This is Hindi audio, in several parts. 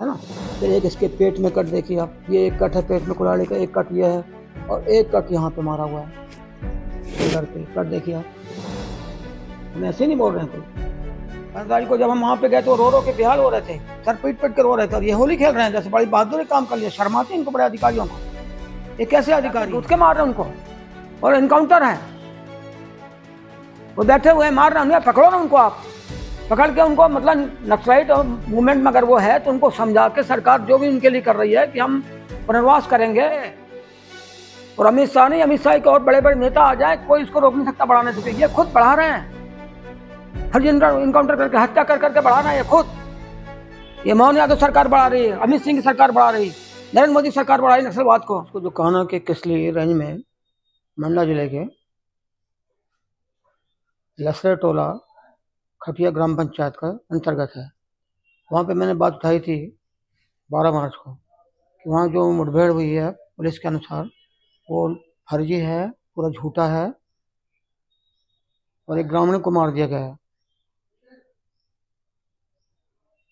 है ना। फिर एक इसके पेट में कट देखिए आप, ये एक कट है पेट में कुल्हाड़ी का, एक कट ये है और एक कट यहाँ पे मारा हुआ है इधर पे, कट देखिए आप। हम ऐसे नहीं बोल रहे हैं कोई। तारीख को जब हम वहाँ पे गए तो रो रो के बेहाल हो रहे थे, सर पीट पीट के रो रहे थे, और ये होली खेल रहे हैं जैसे बड़ी बहादुरी काम कर लिया। शर्माते इनको बड़े अधिकारियों को, ये कैसे अधिकारी उठ के मार रहे हैं उनको, और इनकाउंटर है, वो बैठे हुए मार रहे हैं, पकड़ो ना उनको, आप पकड़ के उनको, मतलब नक्सलाइट मूवमेंट में अगर वो है तो उनको समझा के सरकार जो भी उनके लिए कर रही है कि हम पुनर्वास करेंगे। और अमित शाह नहीं, अमित शाह के और बड़े बड़े नेता आ जाए, कोई इसको रोक नहीं सकता बढ़ाने से। ये खुद बढ़ा रहे हैं, हर इनकाउंटर करके हत्या कर करके बढ़ा रहे हैं खुद। ये मोहन यादव सरकार बढ़ा रही है, अमित सिंह की सरकार बढ़ा रही है, नरेंद्र मोदी सरकार बढ़ा रही है नक्सलवाद को। उसको जो कहना कि किसली रेंज में मंडला जिले के लसरे टोला खटिया ग्राम पंचायत का अंतर्गत है। वहाँ पे मैंने बात उठाई थी 12 मार्च को कि वहाँ जो मुठभेड़ हुई है पुलिस के अनुसार वो फर्जी है, पूरा झूठा है, और एक ग्रामीण को मार दिया गया है।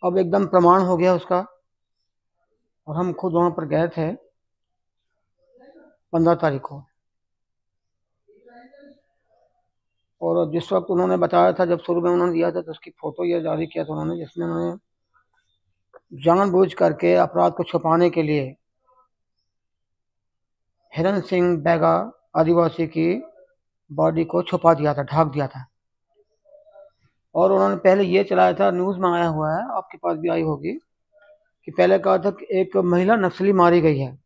अब एकदम प्रमाण हो गया उसका, और हम खुद वहाँ पर गए थे 15 तारीख को। और जिस वक्त उन्होंने बताया था, जब शुरू में उन्होंने दिया था, तो उसकी फोटो ये जारी किया था उन्होंने, जिसमें उन्होंने जानबूझ करके अपराध को छुपाने के लिए हिरण सिंह बैगा आदिवासी की बॉडी को छुपा दिया था, ढक दिया था। और उन्होंने पहले ये चलाया था, न्यूज़ में आया हुआ है, आपके पास भी आई होगी, कि पहले कहा था कि एक महिला नक्सली मारी गई है,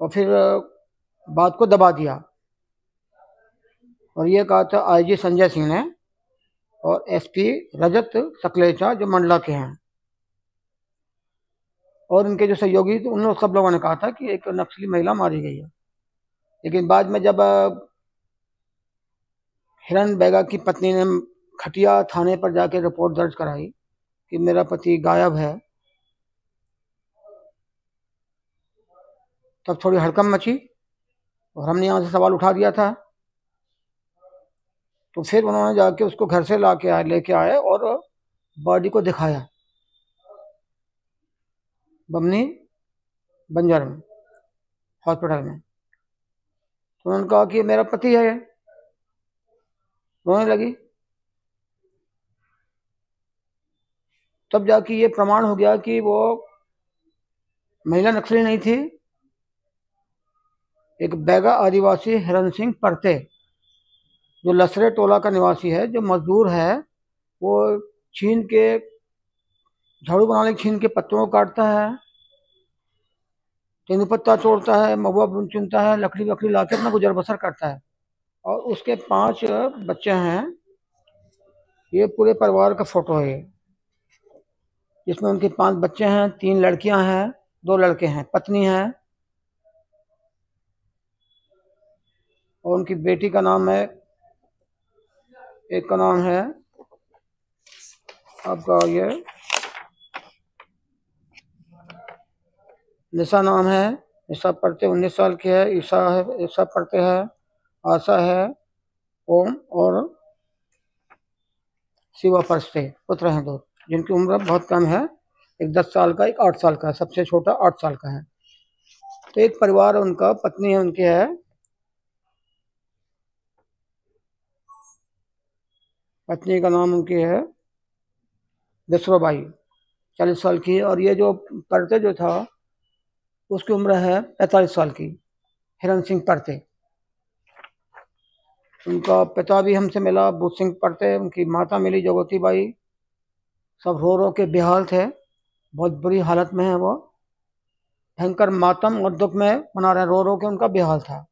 और फिर बात को दबा दिया। और ये कहा था आईजी संजय सिंह ने और एसपी रजत सकलेचा जो मंडला के हैं, और उनके जो सहयोगी थे, उन लोग सब लोगों ने कहा था कि एक नक्सली महिला मारी गई है। लेकिन बाद में जब हिरण बैगा की पत्नी ने खटिया थाने पर जाके रिपोर्ट दर्ज कराई कि मेरा पति गायब है, तब थोड़ी हड़कंप मची, और हमने यहाँ से सवाल उठा दिया था। तो फिर उन्होंने जाके उसको घर से लेके आए और बॉडी को दिखाया बमनी बंजर में हॉस्पिटल में। तो उन्होंने कहा कि मेरा पति है, रोने लगी। तब जाके ये प्रमाण हो गया कि वो महिला नक्सली नहीं थी, एक बैगा आदिवासी हिरण सिंह परते, जो लसरे टोला का निवासी है, जो मजदूर है, वो छीन के झाड़ू बनाने के छीन के पत्तों को काटता है, तेंदुपत्ता तोड़ता है, महुआ चुनता है, लकड़ी वकड़ी लाके अपना गुजर बसर करता है। और उसके 5 बच्चे हैं, ये पूरे परिवार का फोटो है ये, जिसमें उनके 5 बच्चे हैं, 3 लड़कियां हैं, 2 लड़के हैं, पत्नी है, और उनकी बेटी का नाम है, एक का नाम है आपका ये निशा नाम है, निशा पढ़ते 19 साल की है, ईशा है, ईशा पढ़ते है, आशा है, ओम और शिवा पढ़ते पुत्र हैं 2, जिनकी उम्र बहुत कम है, एक 10 साल का, एक 8 साल का, सबसे छोटा 8 साल का है। तो एक परिवार है उनका, पत्नी है उनकी है, पत्नी का नाम उनकी है विश्वबाई, 40 साल की है। और ये जो परते जो था उसकी उम्र है 45 साल की, हिरण सिंह परते। उनका पिता भी हमसे मिला, भूत सिंह परते, उनकी माता मिली जगोती बाई। सब रो रो के बेहाल थे, बहुत बुरी हालत में है वो, भयंकर मातम और दुख में मना रहे, रो रो के उनका बेहाल था।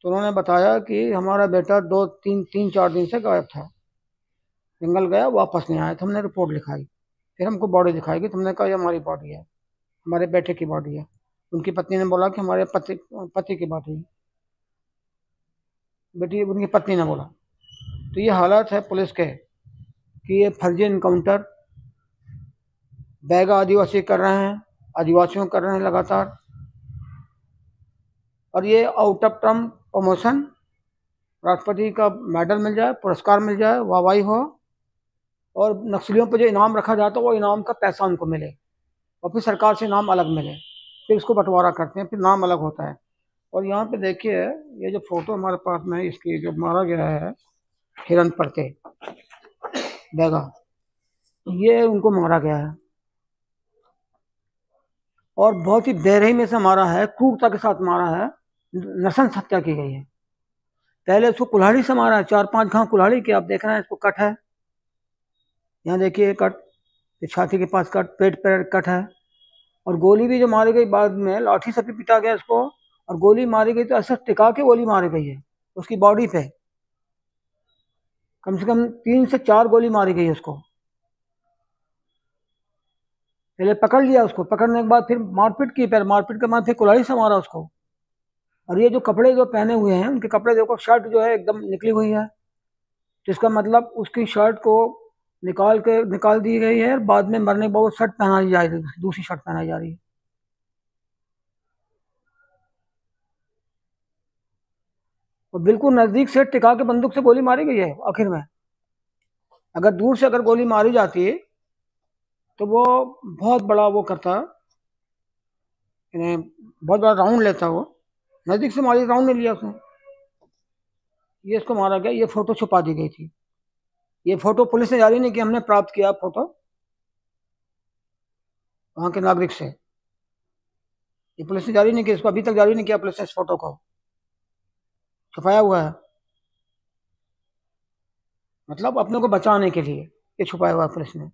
तो उन्होंने बताया कि हमारा बेटा 2-3-4 दिन से गायब था, जंगल गया, वापस नहीं आया। तो हमने रिपोर्ट लिखाई, फिर हमको बॉडी दिखाई गई, तुमने कहा ये हमारी बॉडी है, हमारे बेटे की बॉडी है। उनकी पत्नी ने बोला कि हमारे पति की बॉडी है, बेटी उनकी पत्नी ने बोला। तो ये हालात है पुलिस के कि ये फर्जी इनकाउंटर बैगा आदिवासी कर रहे हैं, आदिवासियों कर रहे हैं लगातार, और ये आउट ऑफ टर्म प्रमोशन, राष्ट्रपति का मेडल मिल जाए, पुरस्कार मिल जाए, वाहवाही हो, और नक्सलियों पर जो इनाम रखा जाता है वो इनाम का पैसा उनको मिले और फिर सरकार से इनाम अलग मिले, फिर इसको बंटवारा करते हैं, फिर नाम अलग होता है। और यहाँ पे देखिए ये जो फोटो हमारे पास में है, इसकी जो मारा गया है हिरन पर के बैगा, ये उनको मारा गया है और बहुत ही बेरहमी से मारा है, क्रूरता के साथ मारा है, नृशंस हत्या की गई है। पहले उसको कुल्हाड़ी से मारा है, 4-5 घाव कुल्हाड़ी के, आप देख रहे हैं इसको कट है, यहाँ देखिए कट, छाती के पास कट, पेट पर कट है। और गोली भी जो मारी गई बाद में लाठी से भी पिटा गया इसको, और गोली मारी गई तो ऐसा टिका के गोली मारी गई है उसकी बॉडी पे, कम से कम 3 से 4 गोली मारी गई उसको। पहले पकड़ लिया उसको, पकड़ने के बाद फिर मारपीट की, पहले मारपीट के बाद फिर कुल्हाड़ी से मारा उसको। और ये जो कपड़े जो पहने हुए हैं उनके कपड़े देखो, शर्ट जो है एकदम निकली हुई है, तो इसका मतलब उसकी शर्ट को निकाल दी गई है, बाद में मरने के बाद वो शर्ट पहनाई जा रही है, दूसरी शर्ट पहनाई जा रही है। और बिल्कुल नजदीक से टिका के बंदूक से गोली मारी गई है आखिर में। अगर दूर से अगर गोली मारी जाती तो वो बहुत बड़ा वो करता, बहुत बड़ा राउंड लेता वो, नजदीक से मारी, राउंड नहीं लिया उसने। ये इसको मारा गया, ये फोटो छुपा दी गई थी, ये फोटो पुलिस ने जारी नहीं की, हमने प्राप्त किया फोटो वहां के नागरिक से, ये पुलिस ने जारी नहीं किया, इसको अभी तक जारी नहीं किया पुलिस ने, इस फोटो को छुपाया हुआ है, मतलब अपने को बचाने के लिए ये छुपाया हुआ है पुलिस ने।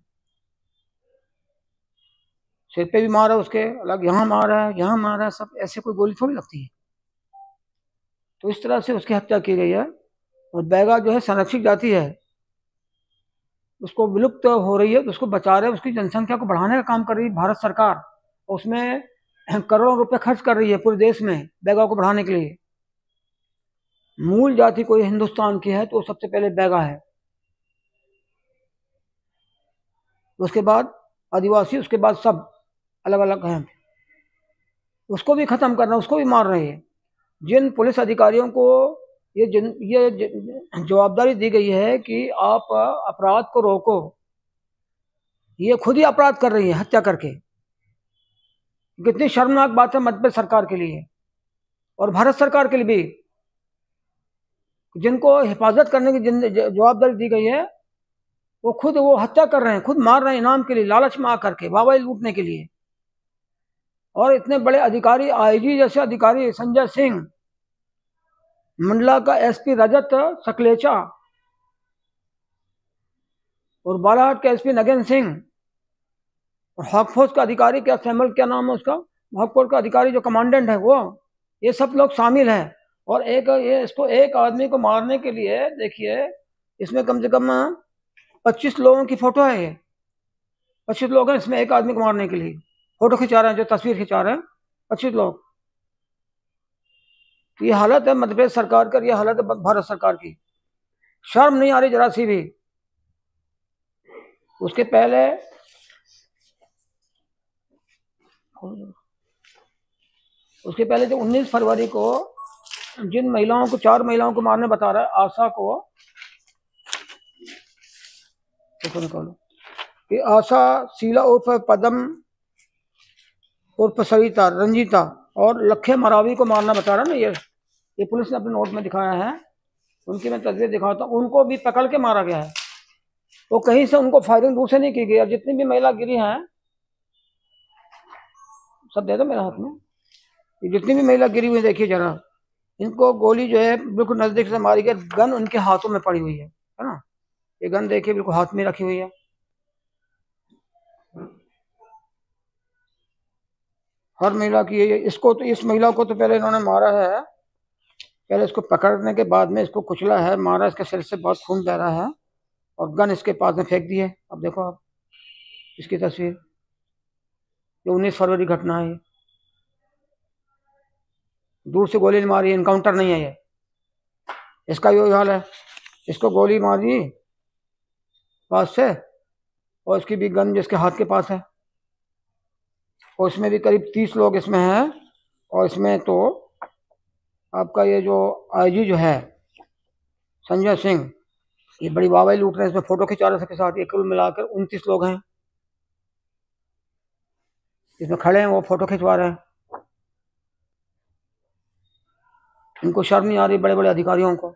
सिर पे भी मारा उसके अलग, यहाँ मारा है, यहाँ मारा है, सब ऐसे कोई गोली थोड़ी लगती है। तो इस तरह से उसकी हत्या की गई है। और बैगा जो है संरक्षित जाति है, उसको विलुप्त हो रही है, तो उसको बचा रहे हैं, उसकी जनसंख्या को बढ़ाने का काम कर रही है भारत सरकार, उसमें करोड़ों रुपए खर्च कर रही है पूरे देश में बैगा को बढ़ाने के लिए। मूल जाति कोई हिंदुस्तान की है तो सबसे पहले बैगा है, उसके बाद आदिवासी, उसके बाद सब अलग अलग हैं, उसको भी खत्म करना, उसको भी मार रहे हैं। जिन पुलिस अधिकारियों को ये जवाबदारी दी गई है कि आप अपराध को रोको, ये खुद ही अपराध कर रही है हत्या करके। कितनी शर्मनाक बात है मध्य प्रदेश सरकार के लिए और भारत सरकार के लिए भी, जिनको हिफाजत करने की जवाबदारी दी गई है, वो खुद वो हत्या कर रहे हैं, खुद मार रहे हैं इनाम के लिए, लालच में आकर के, वाहवाही लूटने के लिए। और इतने बड़े अधिकारी, आईजी जैसे अधिकारी संजय सिंह, मंडला का एसपी रजत सकलेचा और बालाघाट के एसपी नगेन सिंह और हॉकफोर्स का अधिकारी, क्या सैमुअल, क्या नाम है उसका, हॉकफोर्स का अधिकारी जो कमांडेंट है वो, ये सब लोग शामिल हैं। और इसको एक आदमी को मारने के लिए देखिए, इसमें कम से कम 25 लोगों की फोटो है, ये 25 लोग हैं इसमें एक आदमी को मारने के लिए फोटो खिंचा रहे हैं, जो तस्वीर खिंचा रहे हैं 25 लोग। तो ये हालत है मध्य प्रदेश सरकार का, ये हालत है भारत सरकार की, शर्म नहीं आ रही जरा सी भी। उसके पहले जो 19 फरवरी को जिन महिलाओं को, 4 महिलाओं को मारने बता रहा है, आशा को, निकालो, कि आशा, शीला उर्फ पदम उर्फ सविता, रंजीता और लखे मरावी को मारना बता रहा है ना, ये पुलिस ने अपने नोट में दिखाया है, उनकी मैं तस्वीर दिखाता हूँ। उनको भी पकड़ के मारा गया है, तो कहीं से उनको फायरिंग दूर से नहीं की गई। और जितनी भी महिला गिरी हैं, सब दे दो मेरे हाथ में, ये जितनी भी महिला गिरी हुई देखिए जरा, इनको गोली जो है बिल्कुल नजदीक से मारी गई, गन उनके हाथों में पड़ी हुई है ना, ये गन देखिए बिल्कुल हाथ में रखी हुई है। हर महिला की इसको तो, इस महिला को तो पहले इन्होंने मारा है, पहले इसको पकड़ने के बाद में इसको कुचला है, मारा, इसके शरीर से बहुत खून बह रहा है और गन इसके पास में फेंक दी है। अब देखो आप इसकी तस्वीर, ये 19 फरवरी घटना है, दूर से गोली मारी, इनकाउंटर नहीं है ये, इसका भी हाल है, इसको गोली मारी पास से और इसकी भी गन जिसके हाथ के पास है, और इसमें भी करीब 30 लोग इसमें हैं। और इसमें तो आपका ये जो आईजी जो है संजय सिंह, ये बड़ी वाहवाही लूट रहे हैं, इसमें फोटो खिंचा रहे हैं सबके साथ। ये कुल मिलाकर 29 लोग हैं इसमें खड़े हैं, वो फोटो खिंचवा रहे हैं। इनको शर्म नहीं आ रही बड़े बड़े अधिकारियों को।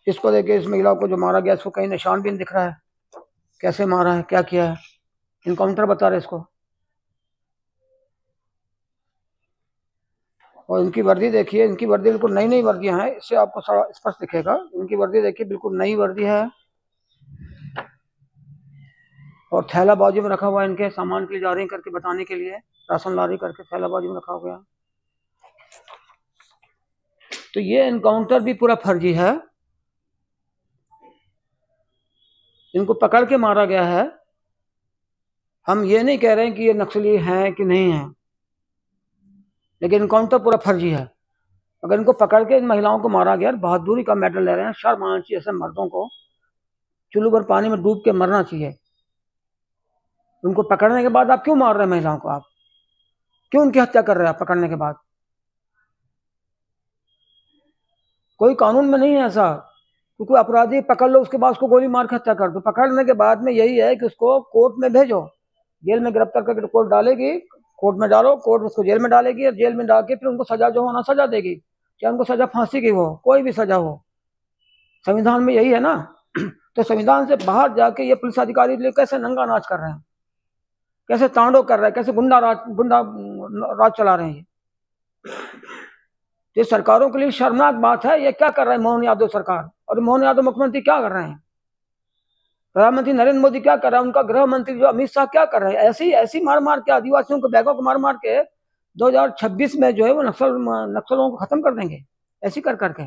इसको देखिए, इस महिला को जो मारा गया इसको कहीं निशान भी नहीं दिख रहा है, कैसे मारा है, क्या किया है। इनकाउंटर बता रहे इसको। और इनकी वर्दी देखिए, इनकी वर्दी बिल्कुल नई नई वर्दियां हैं, इससे आपको स्पष्ट दिखेगा। इनकी वर्दी देखिए, बिल्कुल नई वर्दी है। और थैला बाजू में रखा हुआ है, इनके सामान की जा रही करके बताने के लिए, राशन ला रही करके थैला बाजू में रखा हो गया। तो ये एनकाउंटर भी पूरा फर्जी है। इनको पकड़ के मारा गया है। हम ये नहीं कह रहे हैं कि ये नक्सली हैं कि नहीं है, लेकिन एनकाउंटर पूरा फर्जी है। अगर इनको पकड़ के इन महिलाओं को मारा गया, बहादुरी का मेडल ले रहे हैं। शर्म आना चाहिए ऐसे मर्दों को, चुल्लू भर पानी में डूब के मरना चाहिए। उनको पकड़ने के बाद आप क्यों मार रहे हैं महिलाओं को? आप क्यों उनकी हत्या कर रहे हैं? आप पकड़ने के बाद कोई कानून में नहीं है ऐसा, क्योंकि अपराधी पकड़ लो उसके बाद उसको गोली मार के हत्या कर दो। पकड़ने के बाद में यही है कि उसको कोर्ट में भेजो, जेल में गिरफ्तार करके कोर्ट डालेगी, कोर्ट में डालो, कोर्ट उसको जेल में डालेगी, और जेल में डाल के फिर उनको सजा जो होना सजा देगी, चाहे उनको सजा फांसी की हो, कोई भी सजा हो। संविधान में यही है ना। तो संविधान से बाहर जाके ये पुलिस अधिकारी कैसे नंगा नाच कर रहे हैं, कैसे तांडव कर रहे हैं, कैसे गुंडा राज चला रहे हैं। ये सरकारों के लिए शर्मनाक बात है। ये क्या कर रहे हैं मोहन यादव सरकार, और मोहन यादव मुख्यमंत्री क्या कर रहे हैं, प्रधानमंत्री नरेंद्र मोदी क्या कर रहा है, उनका गृह मंत्री जो अमित शाह क्या कर रहे हैं। ऐसी ऐसी मार मार के आदिवासियों को, बैगों को मार मार के 2026 में जो है वो नक्सलों को खत्म कर देंगे, ऐसी कर करके।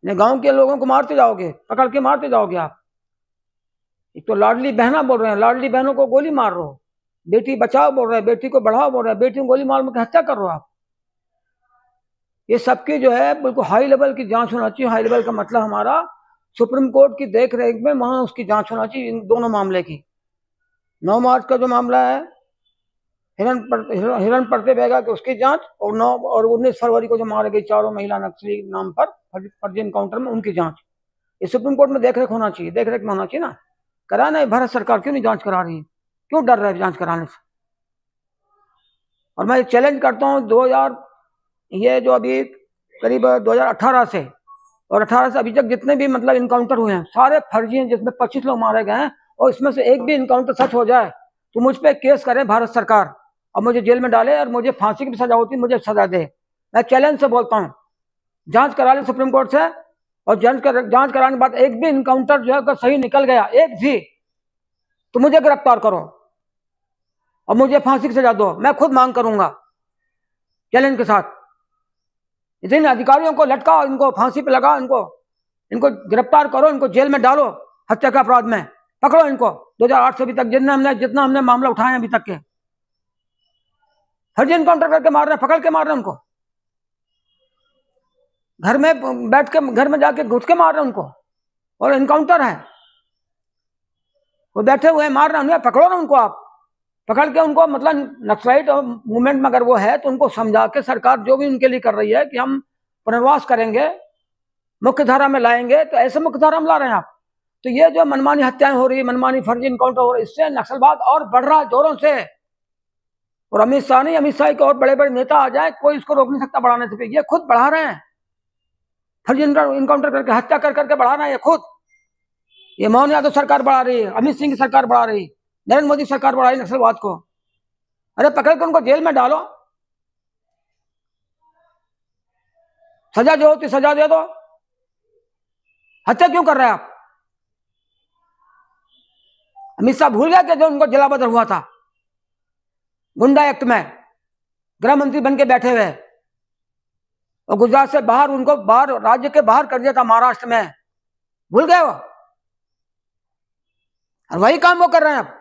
गांव के लोगों को मारते जाओगे, पकड़ के मारते जाओगे आप। एक तो लाडली बहना बोल रहे हैं, लाडली बहनों को गोली मार रहे हो। बेटी बचाओ बोल रहे हैं, बेटी को बढ़ाओ बोल रहे हैं, बेटी को गोली मार के हत्या कर रहे हो आप। ये सबकी जो है बिल्कुल हाई लेवल की जांच होना चाहिए। हाई लेवल का मतलब हमारा सुप्रीम कोर्ट की देख रेख में वहां उसकी जांच होना चाहिए इन दोनों मामले की। 9 मार्च का जो मामला है हिरण पड़ते बेगा की, उसकी जांच, और 19 फरवरी को जो मारे गई चारों महिला नक्सली नाम पर फर्जी एनकाउंटर में, उनकी जांच। ये सुप्रीम कोर्ट में देख रेख होना चाहिए, देख रेख में होना चाहिए ना। कराना है, भारत सरकार क्यों नहीं जांच करा रही है, क्यों डर रहे हैं जांच कराने से? और मैं चैलेंज करता हूँ, 2000 ये जो अभी करीब 2018 से और 18 से अभी तक जितने भी मतलब इनकाउंटर हुए हैं सारे फर्जी हैं, जिसमें 25 लोग मारे गए हैं। और इसमें से एक भी इनकाउंटर सच हो जाए तो मुझ पर केस करे भारत सरकार, और मुझे जेल में डाले, और मुझे फांसी की भी सजा होती, मुझे सजा दे। मैं चैलेंज से बोलता हूँ, जांच करा ले सुप्रीम कोर्ट से, और जांच कराने के बाद एक भी इनकाउंटर जो है अगर सही निकल गया, एक भी, तो मुझे गिरफ्तार करो और मुझे फांसी की सजा दो। मैं खुद मांग करूंगा चैलेंज के साथ। जिन अधिकारियों को लटकाओ, इनको फांसी पे लगाओ, इनको गिरफ्तार करो, इनको जेल में डालो हत्या के अपराध में, पकड़ो इनको। 2008 से अभी तक जितना हमने मामला उठाए अभी तक के, फर्जी एनकाउंटर करके मार रहे हैं, पकड़ के मार रहे हैं उनको, घर में बैठ के, घर में जाके घुस के मार रहे हैं उनको, और एनकाउंटर है, वो बैठे हुए मार रहे हैं, पकड़ो ना उनको। आप पकड़ के उनको, मतलब नक्सलाइट मूवमेंट में अगर वो है तो उनको समझा के सरकार जो भी उनके लिए कर रही है कि हम पुनर्वास करेंगे, मुख्य धारा में लाएंगे, तो ऐसे मुख्य धारा में ला रहे हैं आप। तो ये जो मनमानी हत्याएं हो रही है, मनमानी फर्जी इनकाउंटर हो रही है, इससे नक्सलवाद और बढ़ रहा है जोरों से। और अमित शाह नहीं, अमित शाह के और बड़े बड़े नेता आ जाए, कोई इसको रोक नहीं सकता बढ़ाने से। ये खुद बढ़ा रहे हैं, फर्जी इनकाउंटर करके, हत्या कर करके बढ़ा रहे हैं ये खुद। ये मोहन यादव सरकार बढ़ा रही है, अमित सिंह की सरकार बढ़ा रही है, नरेंद्र मोदी सरकार बढ़ाई नक्सलवाद को। अरे पकड़ के उनको जेल में डालो, सजा जो होती सजा दे दो। हत्या क्यों कर रहे हैं आप? अमित शाह भूल गया कि जो उनको जिला बदर हुआ था गुंडा एक्ट में, गृह मंत्री बन के बैठे हुए, और गुजरात से बाहर, उनको बाहर, राज्य के बाहर कर दिया था महाराष्ट्र में, भूल गए वो? और वही काम वो कर रहे हैं अब,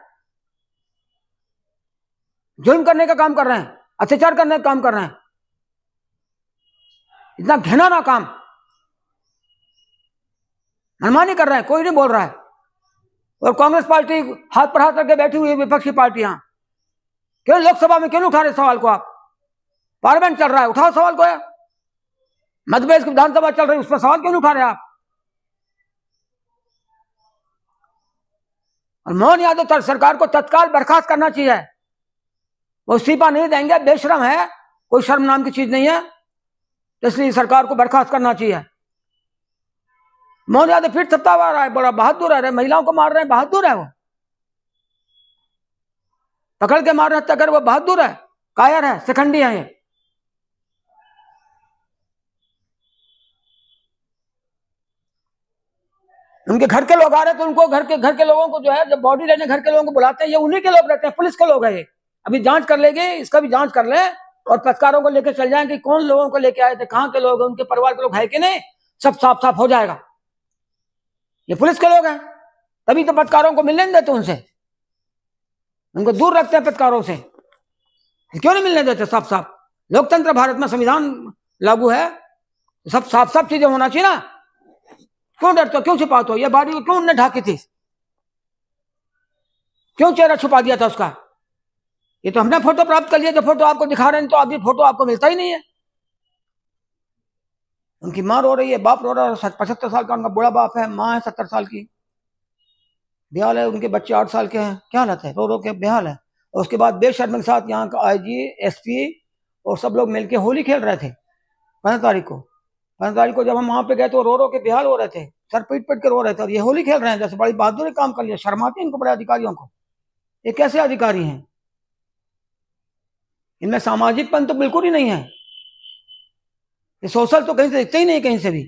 जुल्म करने का काम कर रहे हैं, अत्याचार करने का काम कर रहे हैं। इतना घिनौना काम, मनमानी कर रहे हैं, कोई नहीं बोल रहा है। और कांग्रेस पार्टी हाथ पर हाथ रख बैठी हुई है, विपक्षी पार्टियां। क्यों लोकसभा में क्यों नहीं उठा रहे सवाल को आप? पार्लियामेंट चल रहा है, उठाओ सवाल को। मध्य प्रदेश की विधानसभा चल रही, उस पर सवाल क्यों नहीं उठा रहे आप? और मोहन यादव सरकार को तत्काल बर्खास्त करना चाहिए। वो इस्तीफा नहीं देंगे, बेशरम है, कोई शर्म नाम की चीज नहीं है, इसलिए सरकार को बर्खास्त करना चाहिए। मोहन यादव फिर सत्ता आ रहा है, बड़ा बहादुर है, महिलाओं को मार रहे हैं, बहादुर है, वो पकड़ के मार रहे हैं, तकर वो बहादुर है, कायर है, शिखंडी है ये। उनके घर के लोग आ रहे तो उनको घर के लोगों को जो है, जब बॉडी लेने घर के लोगों को बुलाते हैं, ये उन्हीं के लोग रहते हैं, पुलिस के लोग हैं ये। अभी जांच कर लेंगे, इसका भी जांच कर ले और पत्रकारों को लेकर चल जाएंगे, कौन लोगों को लेके आए थे, कहाँ के लोग हैं, उनके परिवार के लोग है कि नहीं, सब साफ साफ हो जाएगा। ये पुलिस के लोग हैं, तभी तो पत्रकारों को मिलने नहीं देते, उनसे उनको दूर रखते हैं पत्रकारों से। क्यों नहीं मिलने देते? साफ साफ लोकतंत्र भारत में संविधान लागू है, सब साफ साफ चीजें होना चाहिए ना। क्यों डरते हो, क्यों छुपाते हो? ये बॉडी को क्यों उन्होंने ढाकी थी, क्यों चेहरा छुपा दिया था उसका? ये तो हमने फोटो प्राप्त कर लिया, जो फोटो आपको दिखा रहे हैं, तो अभी फोटो आपको मिलता ही नहीं है। उनकी माँ रो रही है, बाप रो रहा है, 75 साल का उनका बूढ़ा बाप है, माँ है 70 साल की, बेहाल है, उनके बच्चे 8 साल के हैं, क्या हालत है, रो रो के बेहाल है। और उसके बाद बेशर्मी के साथ यहाँ का IG SP और सब लोग मिलके होली खेल रहे थे 15 तारीख को। 15 तारीख को जब हम वहां पे गए तो रो रो के बेहाल हो रहे थे, सर पीट पीट के रो रहे थे, और ये होली खेल रहे हैं, जैसे बड़ी बहादुरी काम कर लिया। शर्माती है इनको, बड़े अधिकारियों को। ये कैसे अधिकारी हैं? इनमें सामाजिकपन तो बिल्कुल ही नहीं है, ये सोशल तो कहीं से दिखते ही नहीं, कहीं से भी।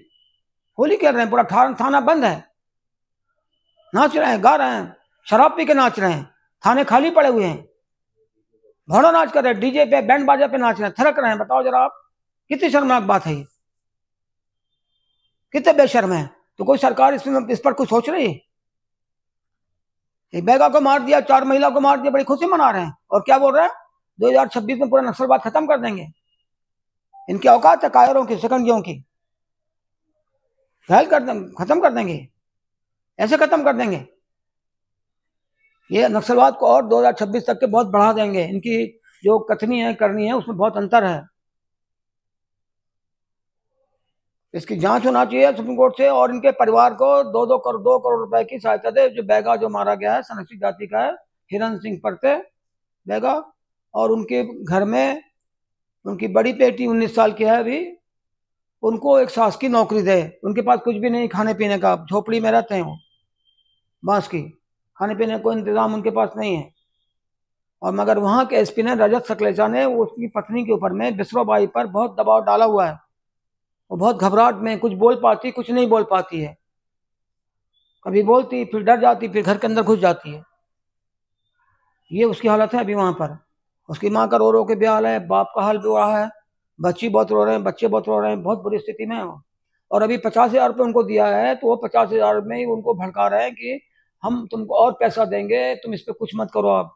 होली खेल रहे हैं, पूरा थाना बंद है, नाच रहे हैं, गा रहे हैं, शराब पी के नाच रहे हैं, थाने खाली पड़े हुए हैं, भोड़ा नाच कर रहे हैं, डीजे पे बैंड बाजा पे नाच रहे हैं, थिरक रहे हैं। बताओ जरा आप, कितनी शर्मनाक बात है ये, कितने बेशर्म है। तो कोई सरकार इस पर कुछ सोच रही है? एक बैगा को मार दिया, 4 महिला को मार दिया, बड़ी खुशी मना रहे हैं, और क्या बोल रहे हैं 2026 में पूरा नक्सलवाद खत्म कर देंगे। इनकी औकात है कायरों की, शिकंजियों की, घायल कर देंगे, खत्म कर देंगे, ऐसे खत्म कर देंगे। ये नक्सलवाद को और 2026 तक के बहुत बढ़ा देंगे। इनकी जो कथनी है करनी है, उसमें बहुत अंतर है। इसकी जांच होना चाहिए सुप्रीम कोर्ट से, और इनके परिवार को 2 करोड़ रुपए की सहायता दे। जो बैगा जो मारा गया है, संरक्षित जाति का है, हिरन सिंह परते बैगा, और उनके घर में उनकी बड़ी बेटी 19 साल की है अभी, उनको एक शासकीय नौकरी दे। उनके पास कुछ भी नहीं, खाने पीने का, झोपड़ी में रहते हैं वो, बांस की, खाने पीने को इंतजाम उनके पास नहीं है। और मगर वहां के SP ने, रजत सकलेचा ने, उसकी पत्नी के ऊपर में बिस्रोबाई पर बहुत दबाव डाला हुआ है। वो बहुत घबराहट में, कुछ बोल पाती, कुछ नहीं बोल पाती है, कभी बोलती फिर डर जाती, फिर घर के अंदर घुस जाती है। ये उसकी हालत है अभी वहां पर। उसकी माँ का रो रो के बेहाल है, बाप का हाल भी हो रहा है, बच्ची बहुत रो रहे हैं, बच्चे बहुत रो रहे हैं, बहुत बुरी स्थिति में है वो। और अभी 50,000 रुपये उनको दिया है, तो वो 50,000 में ही उनको भड़का रहे हैं कि हम तुमको और पैसा देंगे, तुम इस पर कुछ मत करो आप।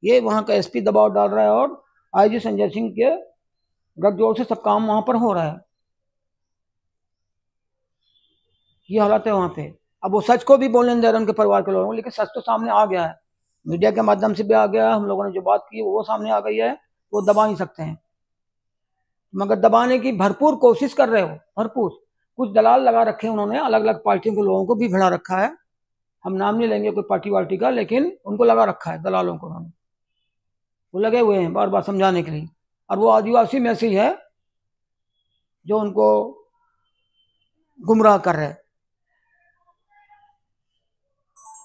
ये वहां का SP दबाव डाल रहा है, और IG संजय सिंह के गठजोड़ से सब काम वहां पर हो रहा है। ये हालत है वहां पे। अब वो सच को भी बोलने दे रहे हैं उनके परिवार के लोगों को, लेकिन सच तो सामने आ गया है, मीडिया के माध्यम से भी आ गया, हम लोगों ने जो बात की वो सामने आ गई है, वो दबा नहीं सकते हैं। मगर दबाने की भरपूर कोशिश कर रहे हो, भरपूर। कुछ दलाल लगा रखे हैं उन्होंने, अलग अलग पार्टियों के लोगों को भी भिड़ा रखा है, हम नाम नहीं लेंगे कोई पार्टी वार्टी का, लेकिन उनको लगा रखा है, दलालों को उन्होंने, वो लगे हुए हैं बार बार समझाने के लिए। और वो आदिवासी में से ही है जो उनको गुमराह कर रहे हैं।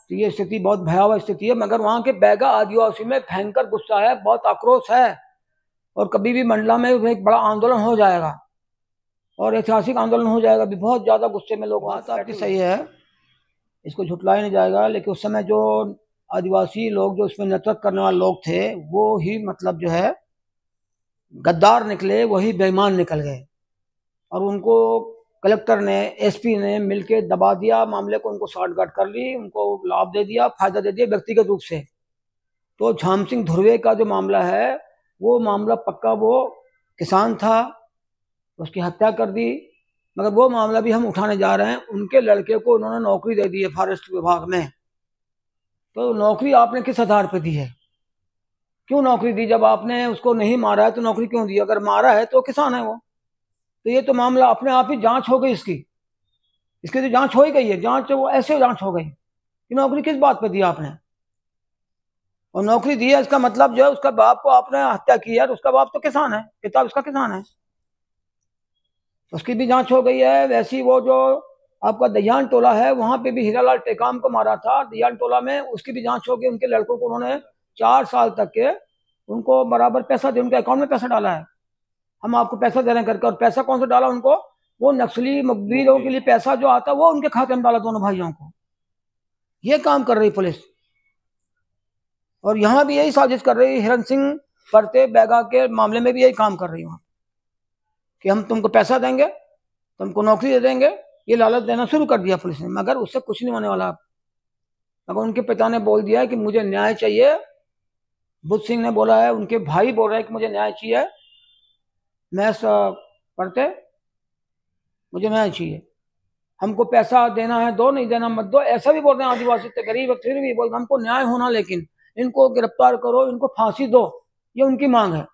तो ये स्थिति बहुत भयावह स्थिति है। मगर वहां के बैगा आदिवासी में भयंकर गुस्सा है, बहुत आक्रोश है, और कभी भी मंडला में एक बड़ा आंदोलन हो जाएगा, और ऐतिहासिक आंदोलन हो जाएगा। भी बहुत ज्यादा गुस्से में लोग। बात आपकी सही है, इसको झुटलाया नहीं जाएगा, लेकिन उस समय जो आदिवासी लोग, जो उसमें नेतृत्व करने वाले लोग थे, वो ही मतलब जो है गद्दार निकले, वही बेईमान निकल गए, और उनको कलेक्टर ने, SP ने मिलके दबा दिया मामले को, उनको साठगांठ कर ली, उनको लाभ दे दिया, फायदा दे दिया व्यक्तिगत रूप से। तो झाम सिंह धुर्वे का जो मामला है, वो मामला पक्का वो किसान था, उसकी हत्या कर दी, मगर वो मामला भी हम उठाने जा रहे हैं। उनके लड़के को उन्होंने नौकरी दे दी है फॉरेस्ट विभाग में। तो नौकरी आपने किस आधार पर दी है? क्यों नौकरी दी? जब आपने उसको नहीं मारा है तो नौकरी क्यों दी? अगर मारा है तो किसान है वो, तो ये तो मामला अपने आप ही जांच हो गई इसकी तो जांच हो ही गई है। जांच वो ऐसे जांच हो गई कि नौकरी किस बात पे दी आपने, और नौकरी दी है इसका मतलब जो है उसका बाप को आपने हत्या की है, और उसका बाप तो किसान है, पिता उसका किसान है, उसकी भी जांच हो गई है। वैसी वो जो आपका दहियान टोला है वहां पे भी हीरालाल टेकाम को मारा था दहियान टोला में, उसकी भी जांच हो गई। उनके लड़कों को उन्होंने 4 साल तक के उनको बराबर पैसा दे, उनके अकाउंट में पैसा डाला है, हम आपको पैसा दे रहे हैं करके। और पैसा कौन सा डाला उनको, वो नक्सली मुखबिरों के लिए पैसा जो आता वो उनके खाते में डाला दोनों भाइयों को। ये काम कर रही पुलिस, और यहाँ भी यही साजिश कर रही, हिरण सिंह परते बैगा के मामले में भी यही काम कर रही हूँ कि हम तुमको पैसा देंगे, तुमको नौकरी दे देंगे, ये लालच देना शुरू कर दिया पुलिस ने। मगर उससे कुछ नहीं होने वाला। मगर उनके पिता ने बोल दिया है कि मुझे न्याय चाहिए, बुद्ध सिंह ने बोला है, उनके भाई बोल रहे हैं कि मुझे न्याय चाहिए, मैं पढ़ते मुझे न्याय चाहिए, हमको पैसा देना है दो, नहीं देना मत दो, ऐसा भी बोल रहे हैं आदिवासी थे गरीब, फिर भी बोल रहे हमको न्याय होना, लेकिन इनको गिरफ्तार करो, इनको फांसी दो, ये उनकी मांग है।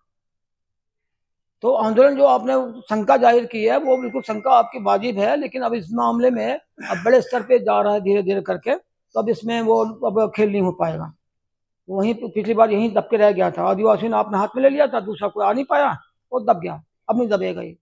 तो आंदोलन जो आपने शंका जाहिर की है वो बिल्कुल शंका आपकी वाजिब है, लेकिन अब इस मामले में अब बड़े स्तर पे जा रहा है धीरे धीरे करके, तो अब इसमें वो अब खेल नहीं हो पाएगा। वहीं पिछली बार यहीं दब के रह गया था, आदिवासी ने आपने हाथ में ले लिया था, दूसरा कोई आ नहीं पाया, वो दब गया, अब नहीं दबेगा ये।